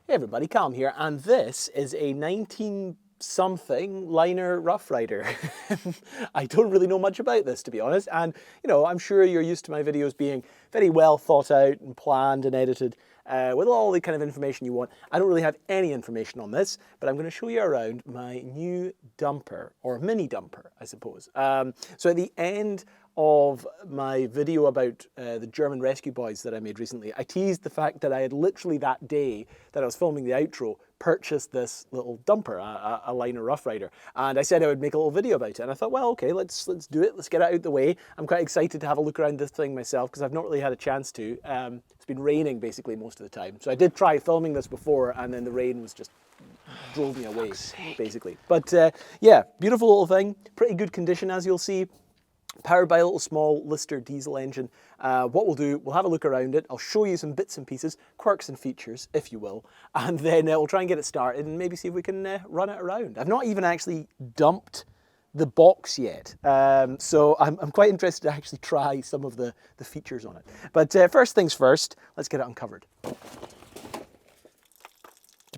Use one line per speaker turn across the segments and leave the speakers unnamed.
Hey everybody, Callum here, and this is a 19-something Liner Roughrider. I don't really know much about this, to be honest, and I'm sure you're used to my videos being very well thought out and planned and edited with all the kind of information you want. I don't really have any information on this, but I'm going to show you around my new dumper, or mini dumper, I suppose. So at the end of my video about the German rescue boys that I made recently, I teased the fact that I had literally that day that I was filming the outro purchased this little dumper, a Liner Roughrider, and I said I would make a little video about it, and I thought, well, okay, let's do it, let's get it out the way. I'm quite excited to have a look around this thing myself because I've not really had a chance to. It's been raining basically most of the time, so I did try filming this before, and then the rain was just drove me away, basically. But yeah, beautiful little thing, pretty good condition as you'll see. Powered by a little small Lister diesel engine. What we'll do, we'll have a look around it. I'll show you some bits and pieces, quirks and features, if you will, and then we'll try and get it started and maybe see if we can run it around. I've not even actually dumped the box yet, so I'm quite interested to actually try some of the features on it. But first things first, let's get it uncovered. To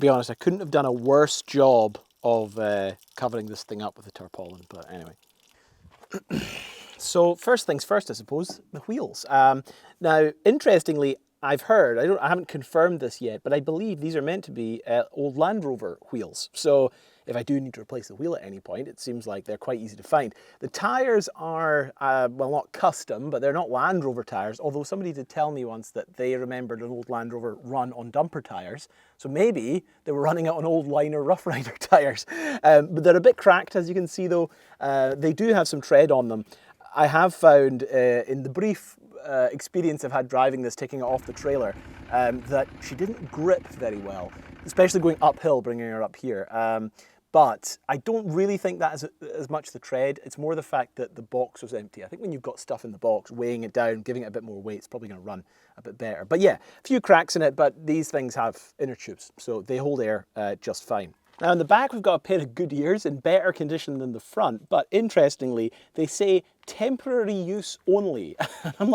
be honest, I couldn't have done a worse job of covering this thing up with a tarpaulin, but anyway. So first things first, I suppose, the wheels. Now, interestingly, I've heard, I haven't confirmed this yet, but I believe these are meant to be old Land Rover wheels. So if I do need to replace the wheel at any point, it seems like they're quite easy to find. The tyres are, well, not custom, but they're not Land Rover tyres, although somebody did tell me once that they remembered an old Land Rover run on dumper tyres. So maybe they were running it on old Liner Roughrider tyres. But they're a bit cracked, as you can see, though. They do have some tread on them. I have found in the brief experience I've had driving this, taking it off the trailer, that she didn't grip very well, especially going uphill, bringing her up here. But I don't really think that is as much the tread. It's more the fact that the box was empty. I think when you've got stuff in the box, weighing it down, giving it a bit more weight, it's probably going to run a bit better. But yeah, a few cracks in it, but these things have inner tubes, so they hold air just fine. Now in the back we've got a pair of good ears in better condition than the front, but interestingly they say temporary use only. I'm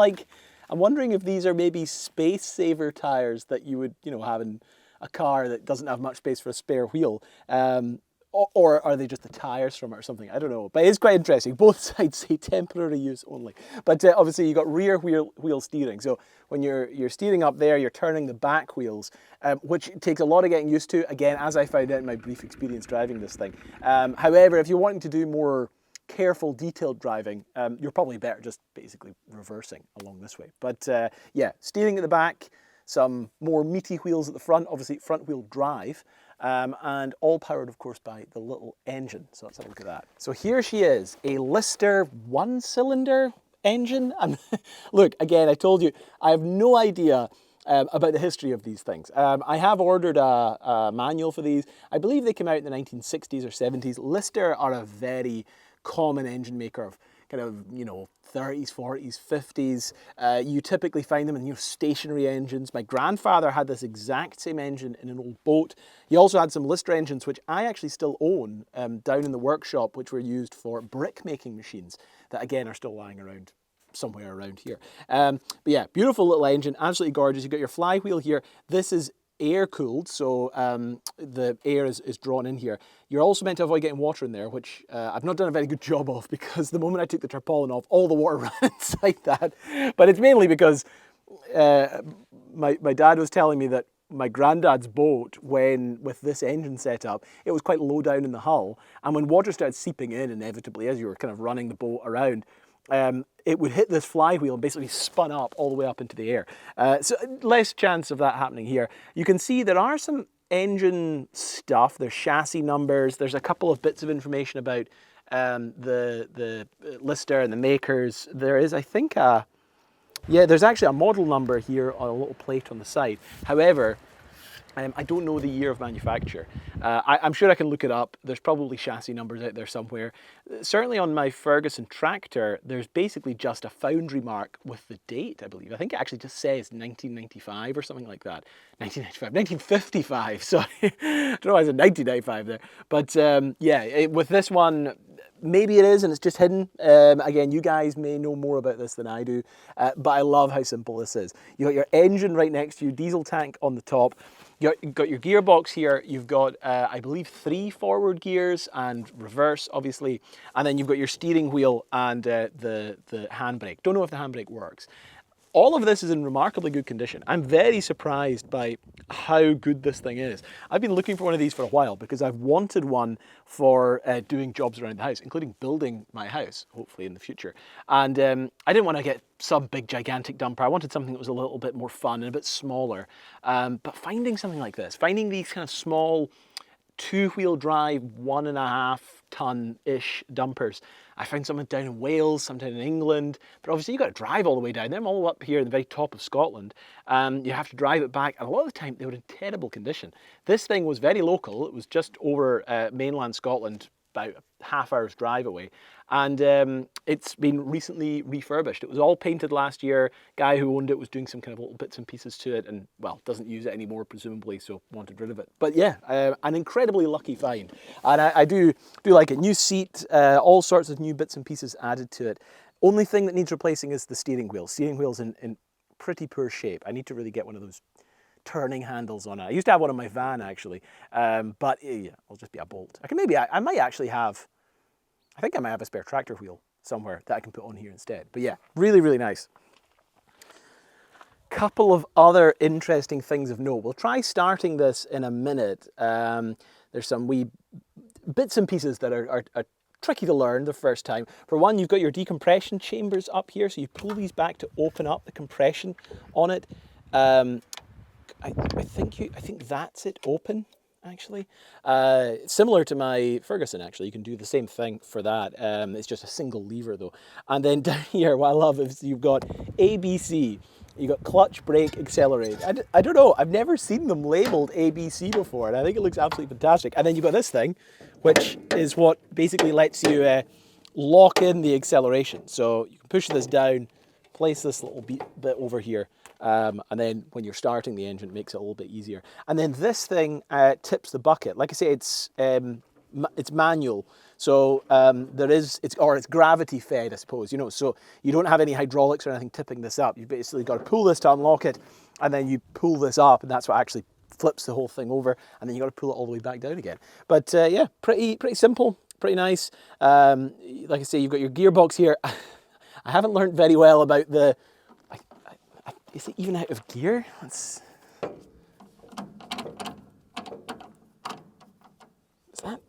wondering if these are maybe space saver tires that you would have in a car that doesn't have much space for a spare wheel. Or are they just the tyres from it or something? I don't know, but it's quite interesting. Both sides say temporary use only. But obviously you've got rear wheel steering. So when you're steering up there, you're turning the back wheels, which takes a lot of getting used to, again, as I found out in my brief experience driving this thing. However, if you're wanting to do more careful, detailed driving, you're probably better just basically reversing along this way. But yeah, steering at the back, some more meaty wheels at the front, obviously front wheel drive, and all powered, of course, by the little engine. So let's have a look at that. So here she is, a Lister one-cylinder engine. And look, again, I told you, I have no idea about the history of these things. I have ordered a manual for these. I believe they came out in the 1960s or 70s. Lister are a very common engine maker of kind of, 30s, 40s, 50s. You typically find them in stationary engines. My grandfather had this exact same engine in an old boat. He also had some Lister engines, which I actually still own down in the workshop, which were used for brick making machines that again are still lying around somewhere around here. But yeah, beautiful little engine, absolutely gorgeous. You've got your flywheel here. This is air cooled, so the air is drawn in here. You're also meant to avoid getting water in there, which I've not done a very good job of, because the moment I took the tarpaulin off, all the water ran inside that. But it's mainly because my dad was telling me that my granddad's boat, with this engine set up, it was quite low down in the hull, and when water started seeping in, inevitably, as you were kind of running the boat around, it would hit this flywheel and basically spun up all the way up into the air. So less chance of that happening here. You can see there are some engine stuff. There's chassis numbers. There's a couple of bits of information about the Lister and the makers. There is, I think, there's actually a model number here on a little plate on the side. However, I don't know the year of manufacture. I'm sure I can look it up. There's probably chassis numbers out there somewhere. Certainly on my Ferguson tractor, there's basically just a foundry mark with the date, I believe. I think it actually just says 1995 or something like that. 1955, sorry. I don't know why I said 1995 there. But yeah, with this one, maybe it is and it's just hidden. Again, you guys may know more about this than I do, but I love how simple this is. You've got your engine right next to you, diesel tank on the top. You've got your gearbox here. You've got, I believe, 3 forward gears and reverse, obviously. And then you've got your steering wheel and the handbrake. Don't know if the handbrake works. All of this is in remarkably good condition. I'm very surprised by how good this thing is. I've been looking for one of these for a while because I've wanted one for doing jobs around the house, including building my house, hopefully in the future. And I didn't want to get some big gigantic dumper. I wanted something that was a little bit more fun and a bit smaller. But finding something like this, finding these kind of small 2-wheel drive, 1.5 ton-ish dumpers. I found some down in Wales, some down in England, but obviously you've got to drive all the way down. They're all up here in the very top of Scotland. You have to drive it back, and a lot of the time they were in terrible condition. This thing was very local. It was just over mainland Scotland, about a half-hour's drive away, and it's been recently refurbished. It was all painted last year. Guy who owned it was doing some kind of little bits and pieces to it, and well, doesn't use it anymore presumably, so wanted rid of it. But yeah, an incredibly lucky find, and I do like it. New seat, all sorts of new bits and pieces added to it. Only thing that needs replacing is the steering wheel. Steering wheel's in pretty poor shape. I need to really get one of those turning handles on it. I used to have one on my van actually, but yeah, it'll just be a bolt. I might actually have, I think I might have a spare tractor wheel somewhere that I can put on here instead. But yeah, really, really nice. Couple of other interesting things of note. We'll try starting this in a minute. There's some wee bits and pieces that are tricky to learn the first time. For one, you've got your decompression chambers up here, so you pull these back to open up the compression on it. I think that's it open, actually. Similar to my Ferguson, actually. You can do the same thing for that. It's just a single lever, though. And then down here, what I love is you've got ABC. You've got clutch, brake, accelerate. I don't know. I've never seen them labeled ABC before, and I think it looks absolutely fantastic. And then you've got this thing, which is what basically lets you lock in the acceleration. So you can push this down, place this little bit over here, and then when you're starting the engine, it makes it a little bit easier. And then this thing tips the bucket. Like I say, it's manual, so it's gravity fed, I suppose. You know, so you don't have any hydraulics or anything tipping this up. You basically got to pull this to unlock it, and then you pull this up, and that's what actually flips the whole thing over. And then you got to pull it all the way back down again. But yeah, pretty simple, pretty nice. Like I say, you've got your gearbox here. I haven't learned very well about the. Is it even out of gear? Is that?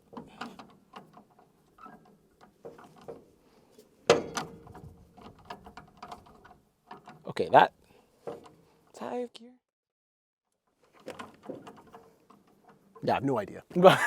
Okay, is that out of gear? Yeah, I have no idea. But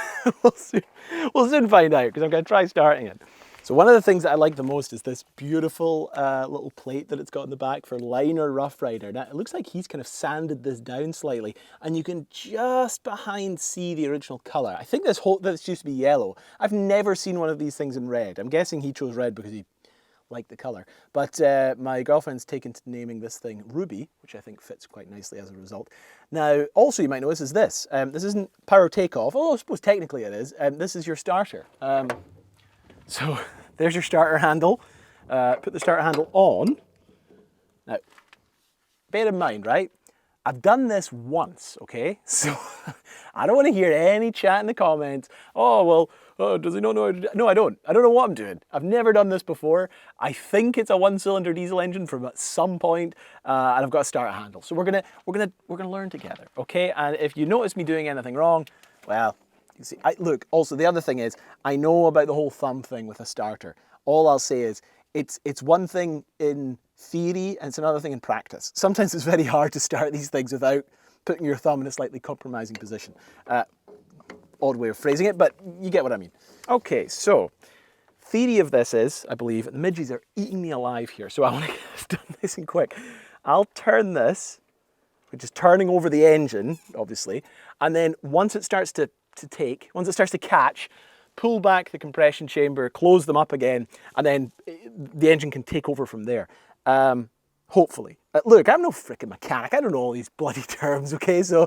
we'll soon find out, because I'm going to try starting it. So one of the things that I like the most is this beautiful little plate that it's got in the back for Liner Roughrider. Now, it looks like he's kind of sanded this down slightly, and you can just behind see the original colour. I think this used to be yellow. I've never seen one of these things in red. I'm guessing he chose red because he liked the colour. But my girlfriend's taken to naming this thing Ruby, which I think fits quite nicely as a result. Now, also you might notice is this. This isn't power takeoff, although I suppose technically it is. This is your starter. So there's your starter handle. Put the starter handle on. Now, bear in mind, right? I've done this once, okay? So I don't want to hear any chat in the comments. Oh, well, does he not know how to do it? No, I don't. I don't know what I'm doing. I've never done this before. I think it's a 1-cylinder diesel engine from at some point, and I've got a starter handle. So we're gonna learn together, okay? And if you notice me doing anything wrong, well, you see, look, also the other thing is, I know about the whole thumb thing with a starter. All I'll say is, it's one thing in theory and it's another thing in practice. Sometimes it's very hard to start these things without putting your thumb in a slightly compromising position. Odd way of phrasing it, but you get what I mean. Okay, so theory of this is, I believe, the midges are eating me alive here, so I want to get this done nice and quick. I'll turn this, which is turning over the engine, obviously, and then once it starts to catch, pull back the compression chamber, close them up again, and then the engine can take over from there. Hopefully. Look, I'm no freaking mechanic. I don't know all these bloody terms, okay? So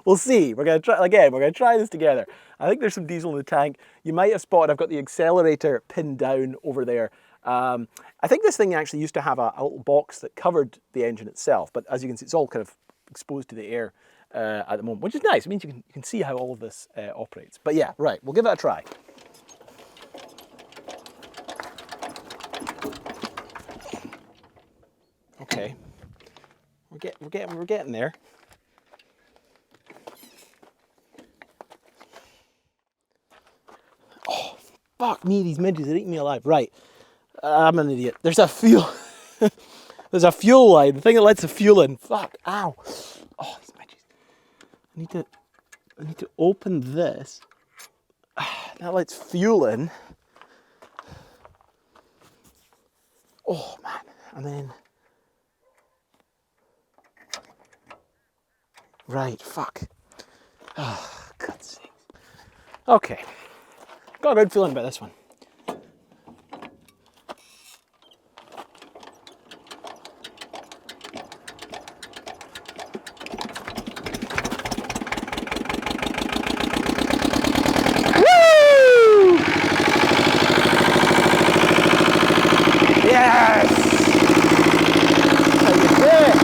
we'll see. We're going to try, again, we're going to try this together. I think there's some diesel in the tank. You might have spotted I've got the accelerator pinned down over there. I think this thing actually used to have a little box that covered the engine itself, but as you can see, it's all kind of exposed to the air at the moment, which is nice. It means you can see how all of this operates. But yeah, right, we'll give it a try. Okay, we're getting there. Oh, fuck me, these midges are eating me alive. Right, I'm an idiot. There's a fuel, there's a fuel line, the thing that lets the fuel in. Fuck, ow. Oh, these midges. I need to open this. That lets fuel in. Oh man, and then. Right, fuck. Oh, God's sake. Okay. Got a good feeling about this one. Woo! Yes! How you doing?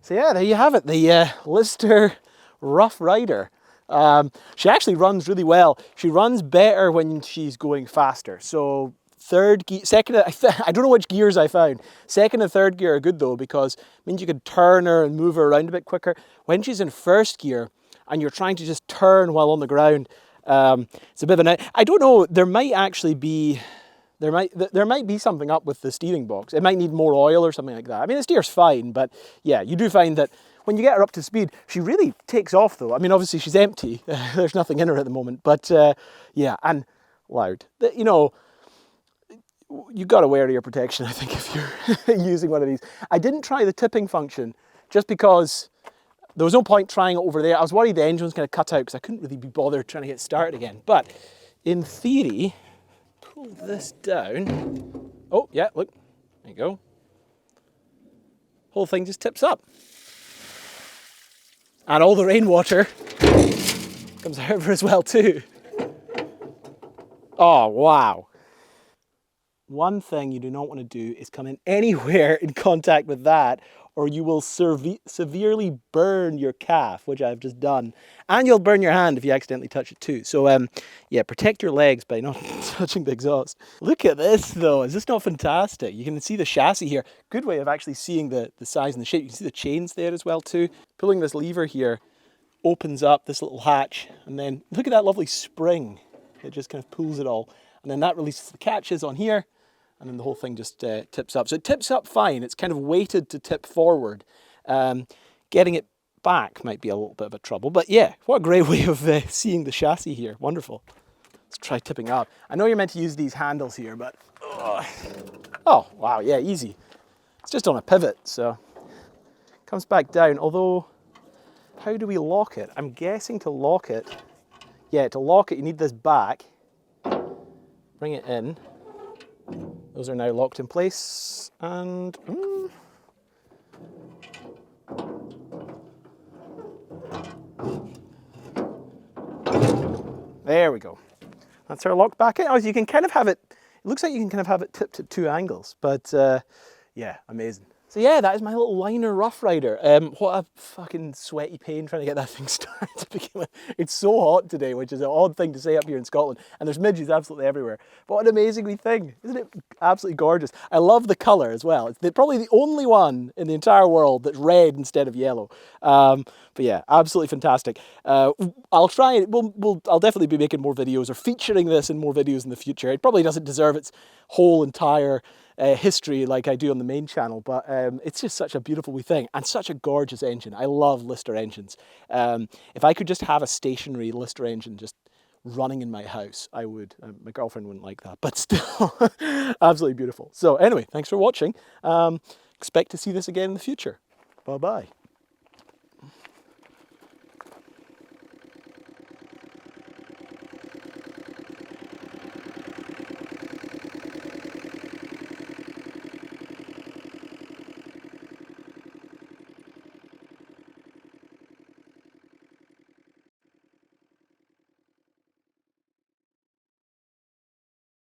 So yeah, there you have it, the Liner Roughrider. She actually runs really well. She runs better when she's going faster. So third gear, second, I don't know which gears I found. Second and third gear are good though, because it means you can turn her and move her around a bit quicker. When she's in first gear and you're trying to just turn while on the ground, it's a bit of an, I don't know, there might actually be, there might be something up with the steering box. It might need more oil or something like that. I mean, the steer's fine, but yeah, you do find that when you get her up to speed, she really takes off though. I mean, obviously she's empty. There's nothing in her at the moment, but yeah, and loud. You know, you've got to wear ear protection, I think, if you're using one of these. I didn't try the tipping function just because there was no point trying it over there. I was worried the engine was going to cut out because I couldn't really be bothered trying to get started again. But in theory, pull this down. Oh, yeah, look, there you go. Whole thing just tips up. And all the rainwater comes over as well too. Oh, wow. One thing you do not want to do is come in anywhere in contact with that, or you will severely burn your calf, which I've just done. And you'll burn your hand if you accidentally touch it too. So yeah, protect your legs by not touching the exhaust. Look at this though, is this not fantastic? You can see the chassis here. Good way of actually seeing the size and the shape. You can see the chains there as well too. Pulling this lever here opens up this little hatch, and then look at that lovely spring. It just kind of pulls it all. And then that releases the catches on here. and then the whole thing just tips up. So it tips up fine. It's kind of weighted to tip forward. Getting it back might be a little bit of a trouble, but yeah, what a great way of seeing the chassis here. Wonderful. Let's try tipping up. I know you're meant to use these handles here, but oh wow, yeah, easy. It's just on a pivot, so it comes back down. Although, how do we lock it? I'm guessing to lock it, yeah, to lock it you need this back. Bring it in. Those are now locked in place, and there we go. That's our lock back in. Oh, you can kind of have it, it looks like you can kind of have it tipped at 2 angles, but yeah, amazing. So yeah, that is my little Liner Roughrider. What a fucking sweaty pain trying to get that thing started to begin with. It's so hot today, which is an odd thing to say up here in Scotland, and there's midges absolutely everywhere. But what an amazing wee thing. Isn't it absolutely gorgeous? I love the colour as well. It's probably the only one in the entire world that's red instead of yellow. But yeah, absolutely fantastic. I'll try it. I'll definitely be making more videos or featuring this in more videos in the future. It probably doesn't deserve its whole entire history like I do on the main channel, but it's just such a beautiful wee thing and such a gorgeous engine. I love Lister engines. If I could just have a stationary Lister engine just running in my house, I would. My girlfriend wouldn't like that, but still absolutely beautiful. So anyway, thanks for watching. Expect to see this again in the future. Bye bye.